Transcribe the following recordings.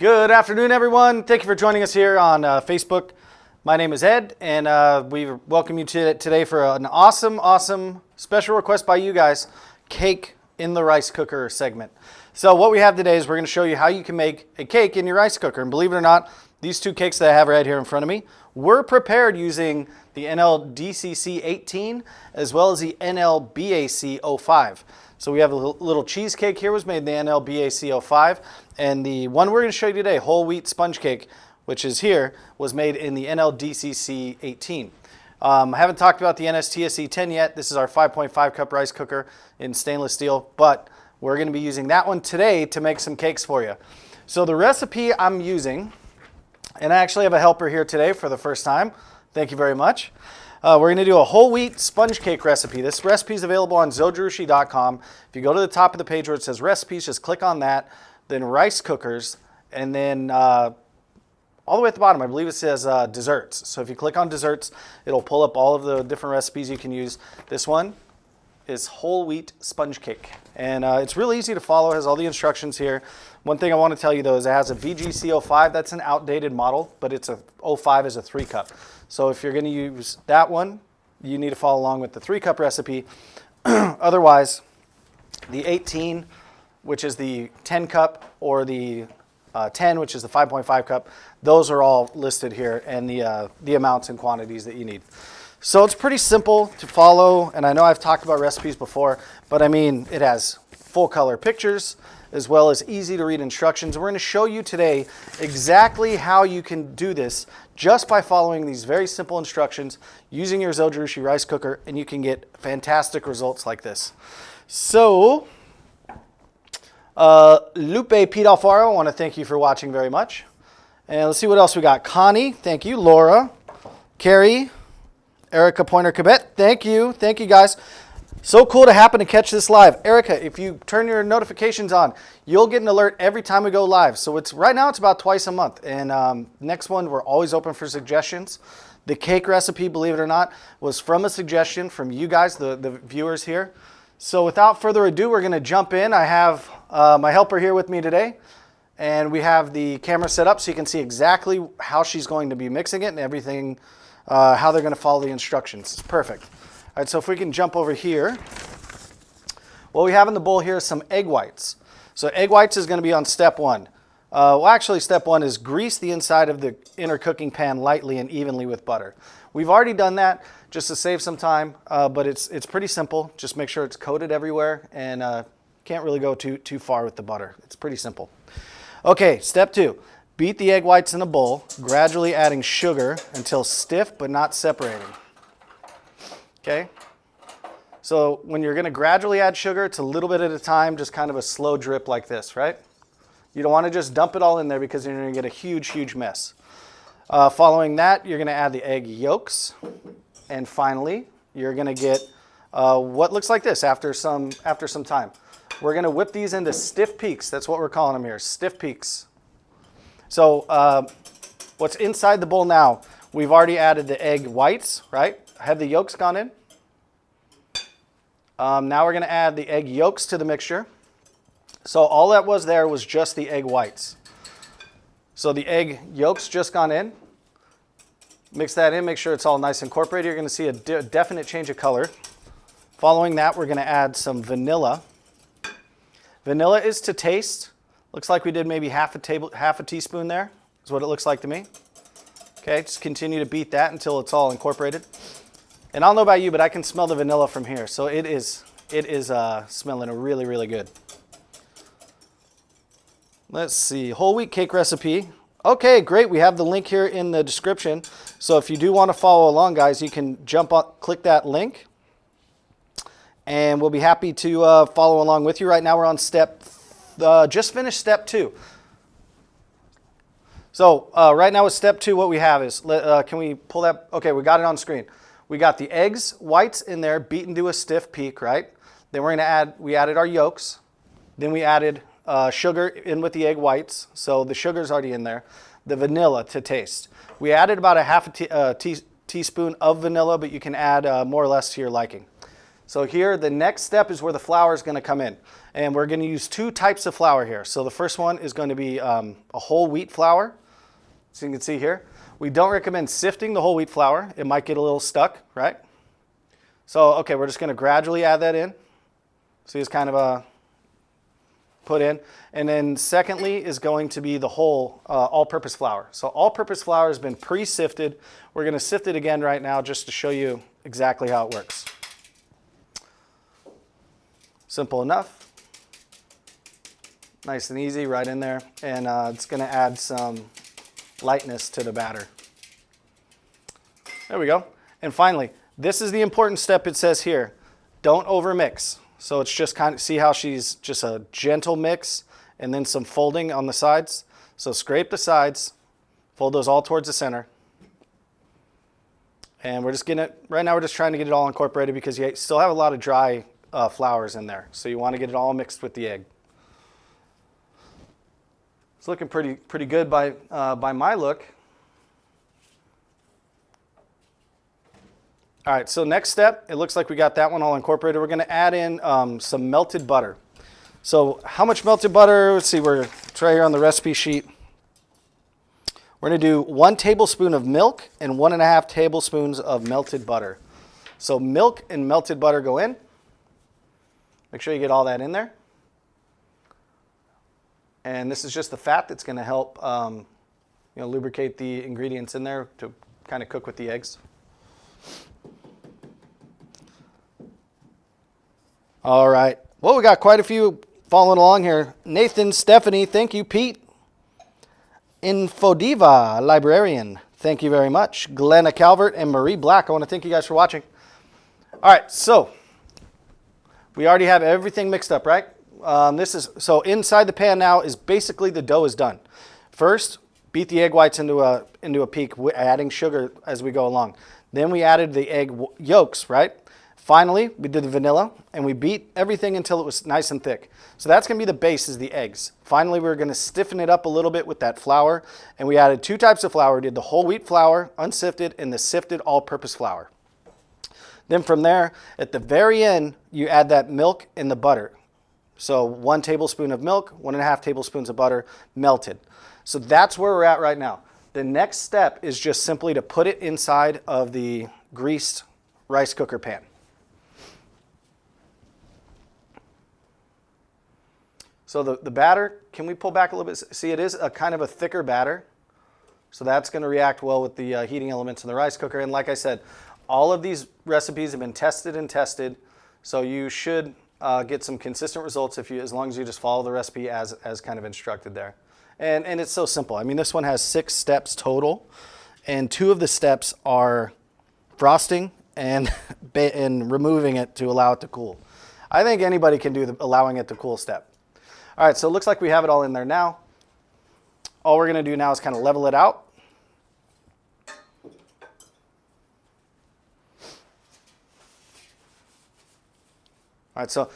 Good afternoon, everyone. Thank you for joining us here on Facebook. My name is Ed, and we welcome you today for an awesome special request by you guys, cake in the rice cooker segment. So what we have today is we're going to show you how you can make a cake in your rice cooker. And believe it or not, these two cakes that I have right here in front of me were prepared using the NLDCC 18 as well as the NLBAC 05. So we have a little cheesecake here, was made in the NLBAC 05, and the one we're going to show you today, whole wheat sponge cake, which is here, was made in the NLDCC 18. I haven't talked about the NSTSC 10 yet. This is our 5.5 cup rice cooker in stainless steel, but we're going to be using that one today to make some cakes for you. So the recipe I'm using, and I actually have a helper here today for the first time. Thank you very much. We're going to do a whole wheat sponge cake recipe. This recipe is available on Zojirushi.com. If you go to the top of the page where it says recipes, just click on that, then rice cookers, and then all the way at the bottom, I believe it says desserts. So if you click on desserts, it'll pull up all of the different recipes you can use. This one is whole wheat sponge cake. And it's really easy to follow, it has all the instructions here. One thing I want to tell you though is it has a VGC05, that's an outdated model, but it's a 05 is a 3 cup. So if you're going to use that one, you need to follow along with the 3 cup recipe. Otherwise, the 18, which is the 10 cup, or the 10, which is the 5.5 cup, those are all listed here, and the amounts and quantities that you need. So it's pretty simple to follow, and I know I've talked about recipes before, but I mean, it has full color pictures as well as easy to read instructions. We're going to show you today exactly how you can do this just by following these very simple instructions using your Zojirushi rice cooker, and you can get fantastic results like this. So, Lupe Pete Alfaro, I want to thank you for watching very much. And let's see what else we got. Connie, thank you. Laura, Carrie, Erica Pointer Cabet, thank you. Thank you, guys. So cool to happen to catch this live. Erica, if you turn your notifications on, you'll get an alert every time we go live. So right now it's about twice a month. And next one, we're always open for suggestions. The cake recipe, believe it or not, was from a suggestion from you guys, the viewers here. So without further ado, we're going to jump in. I have my helper here with me today. And we have the camera set up so you can see exactly how she's going to be mixing it and everything, how they're going to follow the instructions. It's perfect. All right, so if we can jump over here, what we have in the bowl here is some egg whites. So egg whites is going to be on step 1. Well, actually, step 1 is grease the inside of the inner cooking pan lightly and evenly with butter. We've already done that just to save some time, but it's pretty simple. Just make sure it's coated everywhere, and can't really go too far with the butter. It's pretty simple. Okay, step 2. Beat the egg whites in a bowl, gradually adding sugar until stiff but not separating. Okay, so when you're going to gradually add sugar, it's a little bit at a time, just kind of a slow drip like this, right? You don't want to just dump it all in there because you're going to get a huge mess. Following that, you're going to add the egg yolks, and finally, you're going to get what looks like this after some time. We're going to whip these into stiff peaks. That's what we're calling them here, stiff peaks. So what's inside the bowl now? We've already added the egg whites, right? Have the yolks gone in? Now we're going to add the egg yolks to the mixture. So all that was there was just the egg whites. So the egg yolks just gone in. Mix that in, make sure it's all nice and incorporated. You're going to see a definite change of color. Following that, we're going to add some vanilla. Vanilla is to taste. Looks like we did maybe half a teaspoon there, is what it looks like to me. Okay, just continue to beat that until it's all incorporated. And I don't know about you, but I can smell the vanilla from here. So it is smelling really good. Let's see, whole wheat cake recipe. Okay, great. We have the link here in the description. So if you do want to follow along, guys, you can click that link. And we'll be happy to follow along with you. Right now we're on just finished step 2. So right now with step 2, what we have is, can we pull that? Okay, we got it on screen. We got the eggs, whites in there, beaten to a stiff peak, right? Then we added our yolks. Then we added sugar in with the egg whites. So the sugar's already in there. The vanilla to taste. We added about a half a teaspoon of vanilla, but you can add more or less to your liking. So here, the next step is where the flour is going to come in. And we're going to use two types of flour here. So the first one is going to be a whole wheat flour. So you can see here. We don't recommend sifting the whole wheat flour. It might get a little stuck, right? So, okay, we're just going to gradually add that in. See, it's kind of a put in. And then secondly is going to be the whole all-purpose flour. So all-purpose flour has been pre-sifted. We're going to sift it again right now just to show you exactly how it works. Simple enough. Nice and easy right in there. And it's going to add some lightness to the batter. There we go. And finally, this is the important step it says here. Don't overmix. So it's just kind of, see how she's just a gentle mix and then some folding on the sides. So scrape the sides, fold those all towards the center. And we're just getting it, right now we're just trying to get it all incorporated because you still have a lot of dry flours in there. So you want to get it all mixed with the egg. It's looking pretty good by my look. All right, so next step, it looks like we got that one all incorporated. We're going to add in some melted butter. So how much melted butter? Let's see, it's right here on the recipe sheet. We're going to do 1 tablespoon of milk and 1.5 tablespoons of melted butter. So milk and melted butter go in. Make sure you get all that in there. And this is just the fat that's going to help lubricate the ingredients in there to kind of cook with the eggs. All right. Well, we got quite a few following along here. Nathan, Stephanie, thank you. Pete, Infodiva, librarian, thank you very much. Glenna Calvert and Marie Black, I want to thank you guys for watching. All right, so we already have everything mixed up, right? So inside the pan now is basically the dough is done. First, beat the egg whites into a peak, adding sugar as we go along. Then we added the egg yolks, right? Finally, we did the vanilla, and we beat everything until it was nice and thick. So that's going to be the base, is the eggs. Finally, we're going to stiffen it up a little bit with that flour, and we added two types of flour. We did the whole wheat flour, unsifted, and the sifted all-purpose flour. Then from there, at the very end, you add that milk and the butter. So 1 tablespoon of milk, 1.5 tablespoons of butter, melted. So that's where we're at right now. The next step is just simply to put it inside of the greased rice cooker pan. So the batter, can we pull back a little bit? See, it is a kind of a thicker batter. So that's going to react well with the heating elements in the rice cooker. And like I said, all of these recipes have been tested and tested. So you should get some consistent results as long as you just follow the recipe as kind of instructed there. And it's so simple. I mean, this one has 6 steps total. And 2 of the steps are frosting and removing it to allow it to cool. I think anybody can do the allowing it to cool step. All right, so it looks like we have it all in there now. All we're going to do now is kind of level it out. All right, so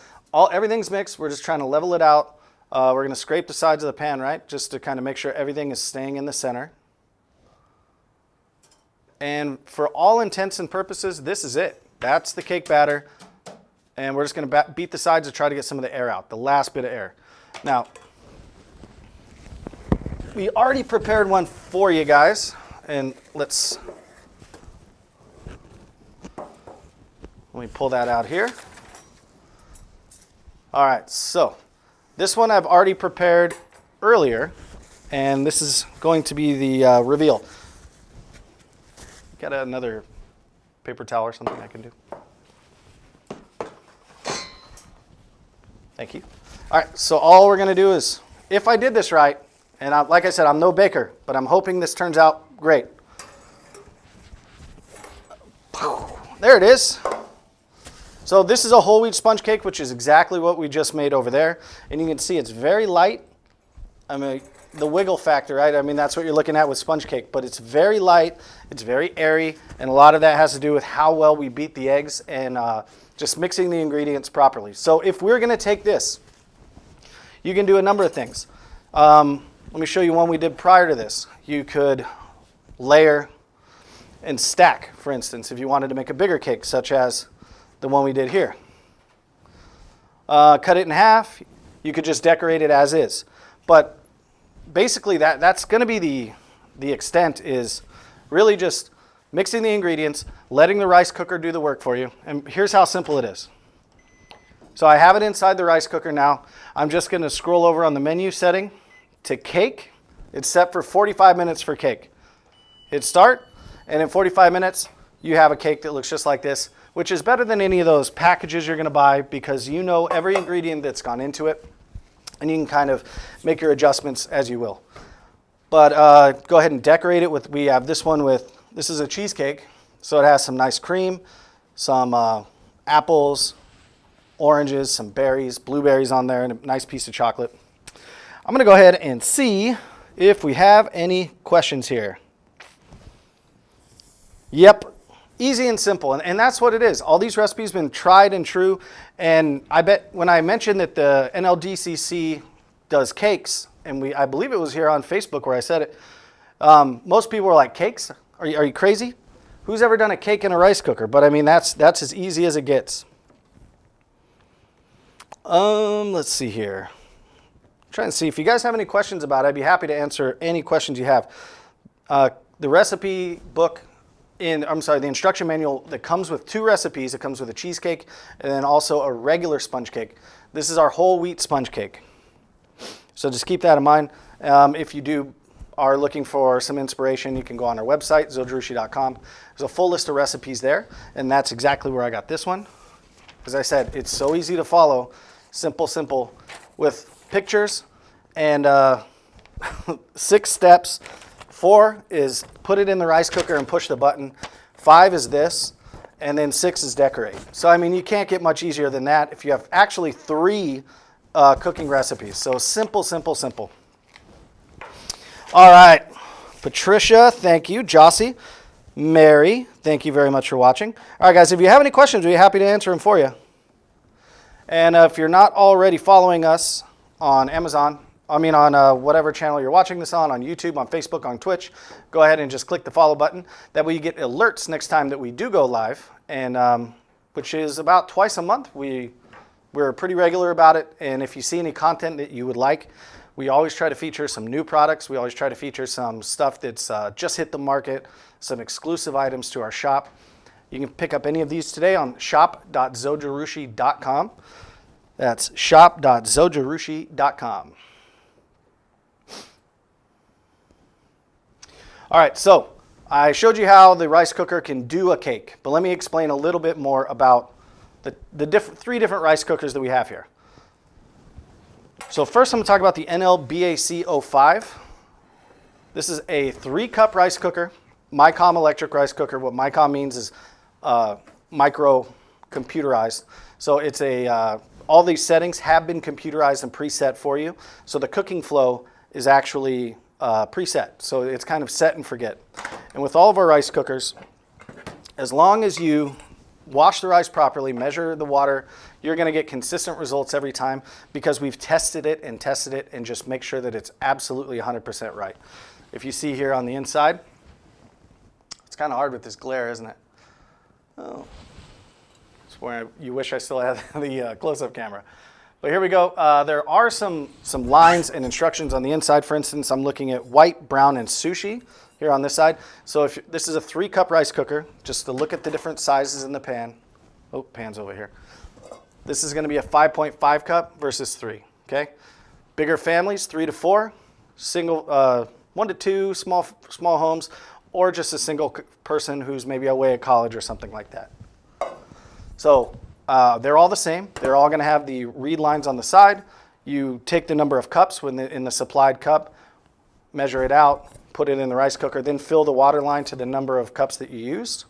everything's mixed. We're just trying to level it out. We're going to scrape the sides of the pan, right, just to kind of make sure everything is staying in the center. And for all intents and purposes, this is it. That's the cake batter. And we're just going to beat the sides to try to get some of the air out, the last bit of air. Now, we already prepared one for you guys, and let me pull that out here. All right, so this one I've already prepared earlier, and this is going to be the reveal. Got another paper towel or something I can do? Thank you. All right, so all we're going to do is, if I did this right, and like I said, I'm no baker, but I'm hoping this turns out great. There it is. So this is a whole wheat sponge cake, which is exactly what we just made over there. And you can see it's very light. I mean, the wiggle factor, right? I mean, that's what you're looking at with sponge cake, but it's very light, it's very airy, and a lot of that has to do with how well we beat the eggs and just mixing the ingredients properly. So if we're going to take this, you can do a number of things. Let me show you one we did prior to this. You could layer and stack, for instance, if you wanted to make a bigger cake, such as the one we did here. Cut it in half. You could just decorate it as is. But basically that's going to be the extent, is really just mixing the ingredients, letting the rice cooker do the work for you. And here's how simple it is. So I have it inside the rice cooker now. I'm just going to scroll over on the menu setting to cake. It's set for 45 minutes for cake. Hit start, and in 45 minutes, you have a cake that looks just like this, which is better than any of those packages you're going to buy, because you know every ingredient that's gone into it, and you can kind of make your adjustments as you will. But go ahead and decorate it with, we have this one with, this is a cheesecake, so it has some nice cream, some apples, oranges, some berries, blueberries on there, and a nice piece of chocolate. I'm going to go ahead and see if we have any questions here. Yep, easy and simple, and that's what it is. All these recipes have been tried and true, and I bet when I mentioned that the NLDCC does cakes, and I believe it was here on Facebook where I said it, most people were like, cakes? Are you crazy? Who's ever done a cake in a rice cooker? But I mean, that's as easy as it gets. Let's see here. I'm trying to see if you guys have any questions about it. I'd be happy to answer any questions you have. The recipe book, the instruction manual that comes with 2 recipes. It comes with a cheesecake and then also a regular sponge cake. This is our whole wheat sponge cake. So just keep that in mind. If you are looking for some inspiration, you can go on our website, Zojirushi.com. There's a full list of recipes there, and that's exactly where I got this one. As I said, it's so easy to follow. Simple, with pictures, and 6 steps. 4 is put it in the rice cooker and push the button. 5 is this, and then 6 is decorate. So I mean, you can't get much easier than that if you have actually 3 cooking recipes. So simple. All right, Patricia, thank you. Jossie, Mary, thank you very much for watching. All right, guys, if you have any questions, we'll be happy to answer them for you. And if you're not already following us on Amazon, on whatever channel you're watching this on YouTube, on Facebook, on Twitch, go ahead and just click the follow button. That way you get alerts next time that we do go live, and which is about twice a month. We're pretty regular about it, and if you see any content that you would like, we always try to feature some new products. We always try to feature some stuff that's just hit the market, some exclusive items to our shop. You can pick up any of these today on shop.zojirushi.com. That's shop.zojirushi.com. All right, so I showed you how the rice cooker can do a cake, but let me explain a little bit more about the 3 different rice cookers that we have here. So first I'm going to talk about the NLBAC05. This is a 3-cup rice cooker, Micom electric rice cooker. What Micom means is micro computerized. So it's all these settings have been computerized and preset for you. So the cooking flow is actually preset. So it's kind of set and forget. And with all of our rice cookers, as long as you wash the rice properly, measure the water, you're going to get consistent results every time, because we've tested it and just make sure that it's absolutely 100% right. If you see here on the inside, it's kind of hard with this glare, isn't it? Oh, it's where you wish I still had the close-up camera. But here we go. There are some lines and instructions on the inside. For instance, I'm looking at white, brown, and sushi here on this side. So if this is a 3-cup rice cooker, just to look at the different sizes in the pan. Oh, pan's over here. This is going to be a 5.5 cup versus 3. Okay. Bigger families, 3 to 4. Single, 1 to 2 small homes, or just a single person who's maybe away at college or something like that. So they're all the same. They're all going to have the read lines on the side. You take the number of cups in the supplied cup, measure it out, put it in the rice cooker, then fill the water line to the number of cups that you used.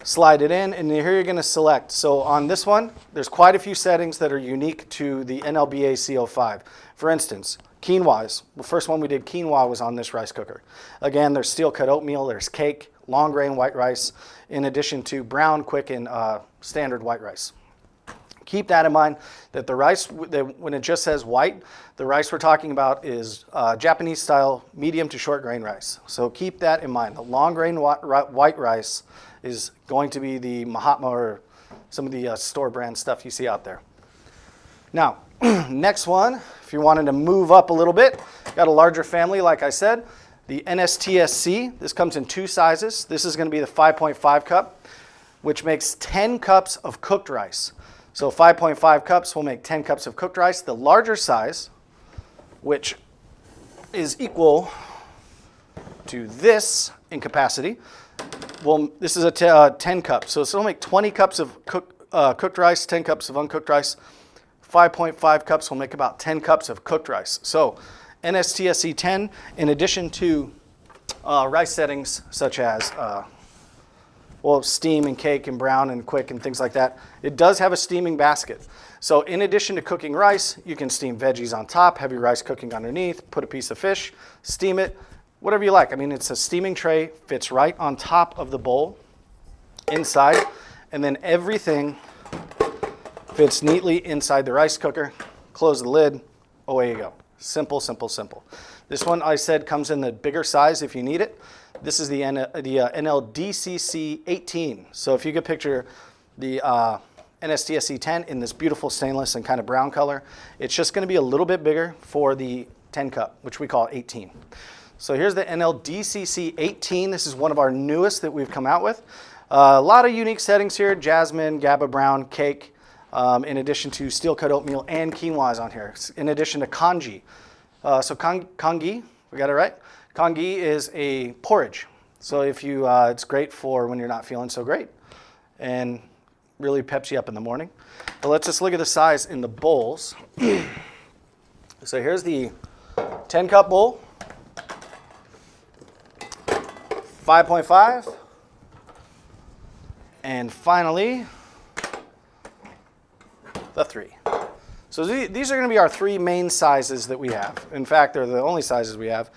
Slide it in, and here you're going to select. So on this one, there's quite a few settings that are unique to the NLBAC05. For instance, quinoa. The first one we did, quinoa, was on this rice cooker. Again, there's steel-cut oatmeal, there's cake, long grain white rice, in addition to brown, quick, and standard white rice. Keep that in mind, that the rice, when it just says white, the rice we're talking about is Japanese style medium to short grain rice. So keep that in mind. The long grain white rice is going to be the Mahatma or some of the store brand stuff you see out there. Now, next one, if you wanted to move up a little bit, got a larger family, like I said, the NSTSC. This comes in 2 sizes. This is going to be the 5.5 cup, which makes 10 cups of cooked rice. So 5.5 cups will make 10 cups of cooked rice. The larger size, which is equal to this in capacity, this is a 10 cup. So this will make 20 cups of cooked rice, 10 cups of uncooked rice. 5.5 cups will make about 10 cups of cooked rice. So NSTSC 10, in addition to rice settings such as steam and cake and brown and quick and things like that, it does have a steaming basket. So in addition to cooking rice, you can steam veggies on top, have your rice cooking underneath, put a piece of fish, steam it, whatever you like. I mean, it's a steaming tray, fits right on top of the bowl inside, and then everything fits neatly inside the rice cooker. Close the lid, away you go. Simple, simple, simple. This one, I said, comes in the bigger size if you need it. This is the NLDCC 18. So if you could picture the NSTSC 10 in this beautiful stainless and kind of brown color, it's just going to be a little bit bigger for the 10 cup, which we call 18. So here's the NLDCC 18. This is one of our newest that we've come out with. A lot of unique settings here: jasmine, GABA brown, cake, in addition to steel cut oatmeal and quinoa on here, in addition to congee. Congee, we got it right? Congee is a porridge. So if you, it's great for when you're not feeling so great and really peps you up in the morning. But let's just look at the size in the bowls. So here's the 10 cup bowl, 5.5, and finally the 3. So these are going to be our 3 main sizes that we have. In fact, they're the only sizes we have.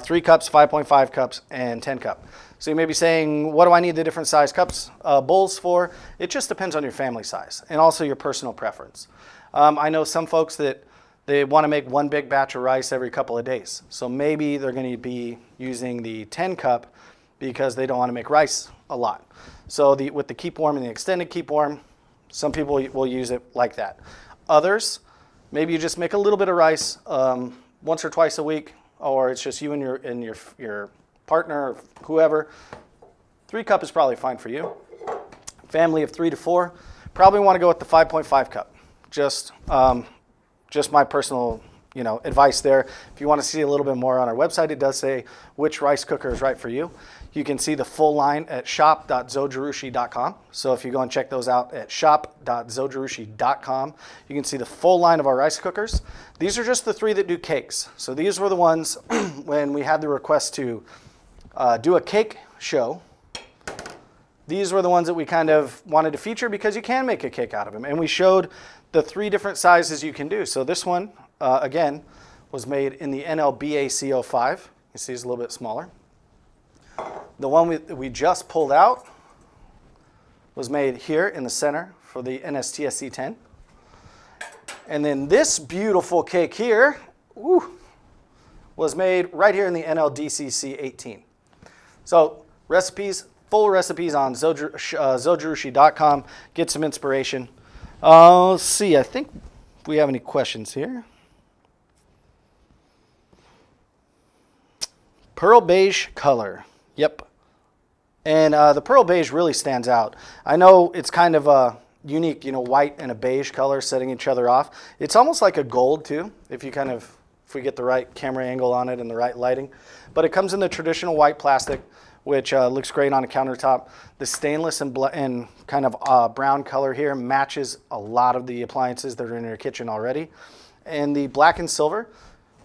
3 cups, 5.5 cups, and 10 cup. So you may be saying, what do I need the different size cups, bowls for? It just depends on your family size and also your personal preference. I know some folks that they want to make one big batch of rice every couple of days. So maybe they're going to be using the 10 cup because they don't want to make rice a lot. So with the keep warm and the extended keep warm, some people will use it like that. Others, maybe you just make a little bit of rice once or twice a week, or it's just you and your partner or whoever. 3 cup is probably fine for you. Family of 3 to 4, probably want to go with the 5.5 cup. Just my personal advice there. If you want to see a little bit more on our website, it does say which rice cooker is right for you. You can see the full line at shop.zojirushi.com. So if you go and check those out at shop.zojirushi.com, you can see the full line of our rice cookers. These are just the 3 that do cakes. So these were the ones when we had the request to do a cake show. These were the ones that we kind of wanted to feature because you can make a cake out of them. And we showed the 3 different sizes you can do. So this one, again, was made in the NLBAC 05. You see it's a little bit smaller. The one we just pulled out was made here in the center for the NSTSC 10. And then this beautiful cake here was made right here in the NLDCC 18. So recipes, full recipes on Zojirushi.com. Get some inspiration. Let's see, I think we have any questions here. Pearl beige color. Yep. And the pearl beige really stands out. I know it's kind of unique, white and a beige color setting each other off. It's almost like a gold too, if we get the right camera angle on it and the right lighting. But it comes in the traditional white plastic, which looks great on a countertop. The stainless and kind of brown color here matches a lot of the appliances that are in your kitchen already. And the black and silver,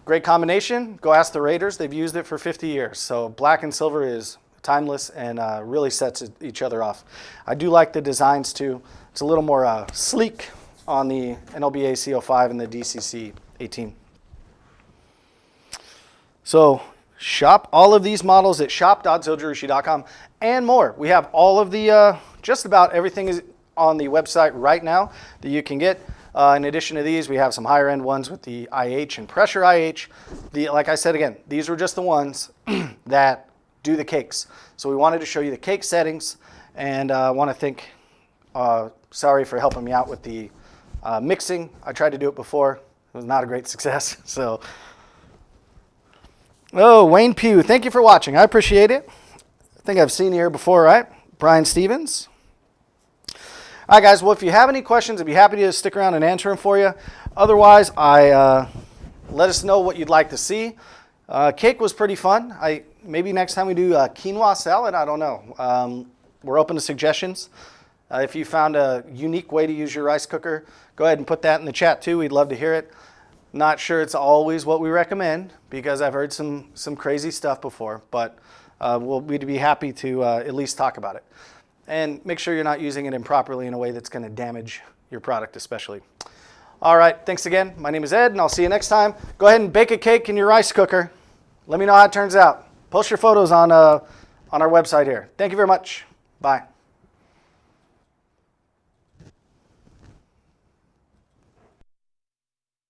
great combination. Go ask the Raiders. They've used it for 50 years. So black and silver is timeless and really sets each other off. I do like the designs too. It's a little more sleek on the NLBA CO5 and the DCC 18. So shop all of these models at shop.zojirushi.com and more. We have all of the, just about everything is on the website right now that you can get. In addition to these, we have some higher end ones with the IH and pressure IH. Like I said again, these were just the ones that do the cakes. So we wanted to show you the cake settings, and I want to thank Sorry for helping me out with the mixing. I tried to do it before. It was not a great success. So, oh, Wayne Pugh, thank you for watching. I appreciate it. I think I've seen you here before, right? Brian Stevens. All right, guys. Well, if you have any questions, I'd be happy to stick around and answer them for you. Otherwise, let us know what you'd like to see. Cake was pretty fun. Maybe next time we do quinoa salad. I don't know. We're open to suggestions. If you found a unique way to use your rice cooker, go ahead and put that in the chat too. We'd love to hear it. Not sure it's always what we recommend because I've heard some crazy stuff before, but we'd be happy to at least talk about it. And make sure you're not using it improperly in a way that's going to damage your product especially. All right, thanks again. My name is Ed, and I'll see you next time. Go ahead and bake a cake in your rice cooker. Let me know how it turns out. Post your photos on our website here. Thank you very much. Bye.